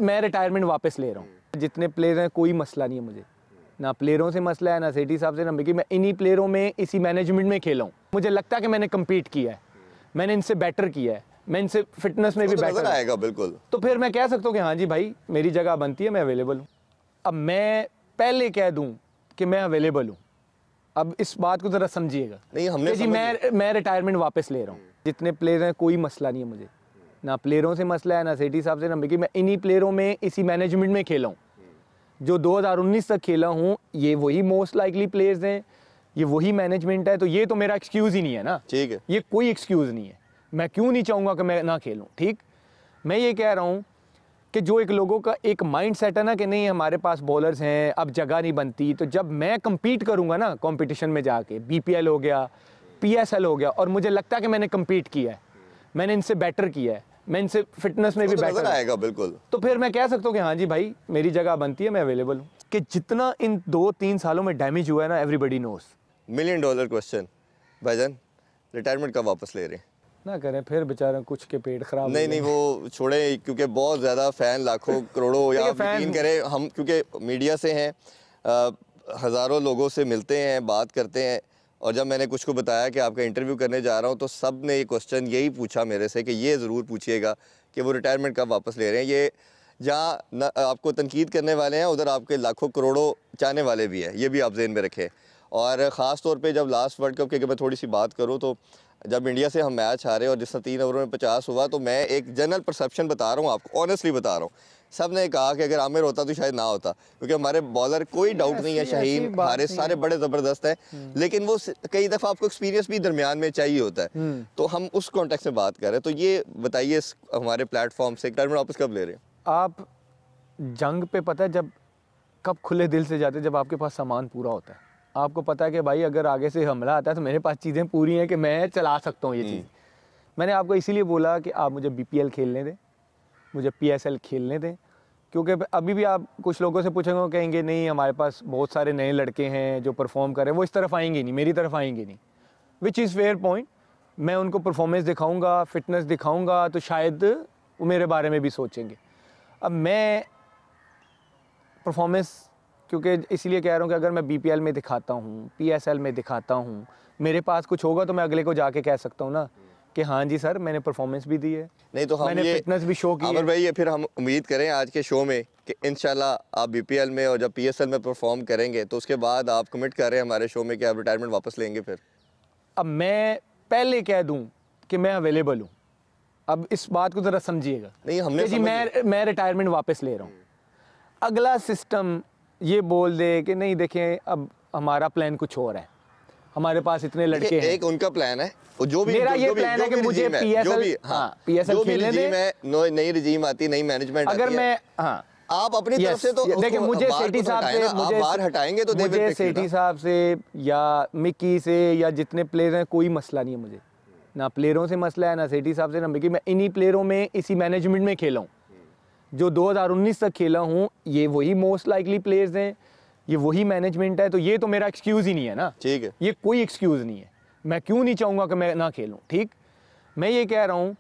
मैं रिटायरमेंट वापस ले रहा हूँ। जितने प्लेयर हैं कोई मसला नहीं है मुझे, ना प्लेयरों से मसला है, ना सेठी साहब से, ना कि मैं इन्हीं प्लेयरों में इसी मैनेजमेंट में खेला हूँ। मुझे लगता है कि मैंने कम्पीट किया है, मैंने इनसे बेटर किया है, मैं इनसे फिटनेस में भी बेटर आएगा बिल्कुल। तो फिर मैं कह सकता हूँ कि हाँ जी भाई मेरी जगह बनती है, मैं अवेलेबल हूँ। अब मैं पहले कह दूँ कि मैं अवेलेबल हूँ, अब इस बात को ज़रा समझिएगा। नहीं हमने जी मैं रिटायरमेंट वापस ले रहा हूँ। जितने प्लेयर हैं कोई मसला नहीं है मुझे, ना प्लेयरों से मसला है, ना सेठी साहब से, ना कि मैं इन्हीं प्लेयरों में इसी मैनेजमेंट में खेला हूँ। जो 2019 तक खेला हूँ ये वही मोस्ट लाइकली प्लेयर्स हैं, ये वही मैनेजमेंट है, तो ये तो मेरा एक्सक्यूज़ ही नहीं है ना। ठीक है, ये कोई एक्सक्यूज़ नहीं है। मैं क्यों नहीं चाहूँगा कि मैं ना खेलूँ। ठीक, मैं ये कह रहा हूँ कि जो एक लोगों का एक माइंड सेट है ना कि नहीं हमारे पास बॉलर्स हैं, अब जगह नहीं बनती, तो जब मैं कम्पीट करूँगा ना कॉम्पिटिशन में जाके, BPL हो गया, PSL हो गया, और मुझे लगता है कि मैंने कम्पीट किया है, मैंने इनसे बेटर किया है, मैं इनसे फिटनेस में भी बेटर आएगा बिल्कुल, तो फिर मैं कह सकता हूँ कि हाँ जी भाई मेरी जगह बनती है, मैं अवेलेबल हूँ। कि जितना इन 2-3 सालों में डैमेज हुआ है ना, एवरीबडी नोस। $1 मिलियन क्वेश्चन, भाईजान रिटायरमेंट कब वापस ले रहे हैं? ना करें फिर बेचारा कुछ के पेट खराब। नहीं वो छोड़े, क्योंकि बहुत ज़्यादा फ़ैन लाखों करोड़ों या यकीन करें हम, क्योंकि मीडिया से हैं, हज़ारों लोगों से मिलते हैं, बात करते हैं, और जब मैंने कुछ को बताया कि आपका इंटरव्यू करने जा रहा हूं तो सब ने ये क्वेश्चन यही पूछा मेरे से कि ये ज़रूर पूछिएगा कि वो रिटायरमेंट कब वापस ले रहे हैं। ये जहाँ आपको तनकीद करने वाले हैं उधर आपके लाखों करोड़ों चाहने वाले भी हैं, ये भी आप ज़हन में रखें। और ख़ास तौर पे जब लास्ट वर्ल्ड कप की अगर मैं थोड़ी सी बात करूँ तो जब इंडिया से हम मैच हारे और जिसने 3 ओवरों में 50 हुआ, तो मैं एक जनरल परसेप्शन बता रहा हूँ आपको, ऑनेस्टली बता रहा हूँ, सब ने कहा कि अगर आमिर होता तो शायद ना होता, क्योंकि हमारे बॉलर कोई डाउट नहीं है, शाहीन हारे सारे बड़े ज़बरदस्त हैं, लेकिन वो कई दफ़ा आपको एक्सपीरियंस भी दरमियान में चाहिए होता है। तो हम उस कॉन्टेक्स्ट में बात कर रहे हैं। तो ये बताइए हमारे प्लेटफॉर्म से रिटायरमेंट वापस कब ले रहे हैं आप? जंग पे पता है जब कब खुले दिल से जाते, जब आपके पास सामान पूरा होता है, आपको पता है कि भाई अगर आगे से हमला आता है तो मेरे पास चीज़ें पूरी हैं कि मैं चला सकता हूँ ये चीज़। मैंने आपको इसीलिए बोला कि आप मुझे BPL खेलने दें, मुझे PSL खेलने दें, क्योंकि अभी भी आप कुछ लोगों से पूछेंगे कहेंगे नहीं हमारे पास बहुत सारे नए लड़के हैं जो परफॉर्म कर रहे हैं, वो इस तरफ आएंगे नहीं, मेरी तरफ आएंगे नहीं, विच इज़ फेयर पॉइंट। मैं उनको परफॉर्मेंस दिखाऊँगा, फिटनेस दिखाऊँगा, तो शायद वो मेरे बारे में भी सोचेंगे। अब मैं परफॉर्मेंस क्योंकि इसलिए कह रहा हूँ कि अगर मैं BPL में दिखाता हूँ, PSL में दिखाता हूँ, मेरे पास कुछ होगा तो मैं अगले को जाके कह सकता हूँ ना कि हाँ जी सर मैंने परफॉर्मेंस भी दी है, नहीं तो मैंने फिटनेस भी शो की है। भाई ये फिर हम उम्मीद करें आज के शो में कि इंशाल्लाह आप BPL में और जब PSL में परफॉर्म करेंगे तो उसके बाद आप कमिट कर रहे हैं हमारे शो में कि आप रिटायरमेंट वापस लेंगे। फिर अब मैं पहले कह दूँ कि मैं अवेलेबल हूँ, अब इस बात को ज़रा समझिएगा। नहीं हमने जी मैं रिटायरमेंट वापस ले रहा हूँ। अगला सिस्टम ये बोल दे कि नहीं देखें अब हमारा प्लान कुछ और है, हमारे पास इतने लड़के हैं। एक उनका प्लान है, जो भी मेरा ये प्लान है कि मुझे PSL खेलने दे, नई रिजीम आती, नई मैनेजमेंट अगर मैं आप अपनी तरफ से तो देखिए मुझे सेठी साहब से, आप बाहर हटाएंगे तो मुझे सेठी साहब से या मिक्की से या जितने प्लेयर हैं कोई मसला नहीं है मुझे, ना प्लेयरों से मसला है, ना सेठी साहब से, ना मिक्की, मैं इन्हीं प्लेयरों में इसी मैनेजमेंट में खेला हूँ। जो 2019 तक खेला हूँ ये वही मोस्ट लाइकली प्लेयर्स हैं, ये वही मैनेजमेंट है, तो ये तो मेरा एक्सक्यूज़ ही नहीं है ना। ठीक है, ये कोई एक्सक्यूज़ नहीं है। मैं क्यों नहीं चाहूँगा कि मैं ना खेलूँ। ठीक, मैं ये कह रहा हूँ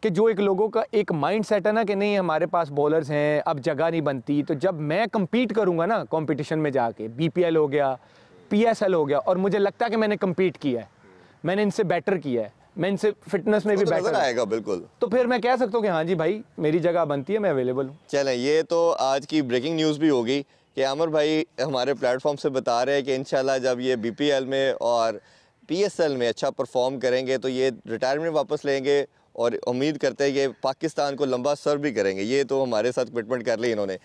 कि जो एक लोगों का एक माइंड सेट है ना कि नहीं हमारे पास बॉलर्स हैं, अब जगह नहीं बनती, तो जब मैं कम्पीट करूँगा ना कॉम्पिटिशन में जाके, BPL हो गया, PSL हो गया, और मुझे लगता है कि मैंने कम्पीट किया है, मैंने इनसे बेटर किया है, मैं इनसे फिटनेस में भी बेटर आएगा बिल्कुल, तो फिर मैं कह सकता हूँ कि हाँ जी भाई मेरी जगह बनती है, मैं अवेलेबल हूँ। चलें, ये तो आज की ब्रेकिंग न्यूज़ भी होगी कि आमिर भाई हमारे प्लेटफॉर्म से बता रहे हैं कि इंशाल्लाह जब ये BPL में और PSL में अच्छा परफॉर्म करेंगे तो ये रिटायरमेंट वापस लेंगे, और उम्मीद करते हैं कि पाकिस्तान को लंबा सर्व भी करेंगे। ये तो हमारे साथ कमिटमेंट कर ली इन्होंने।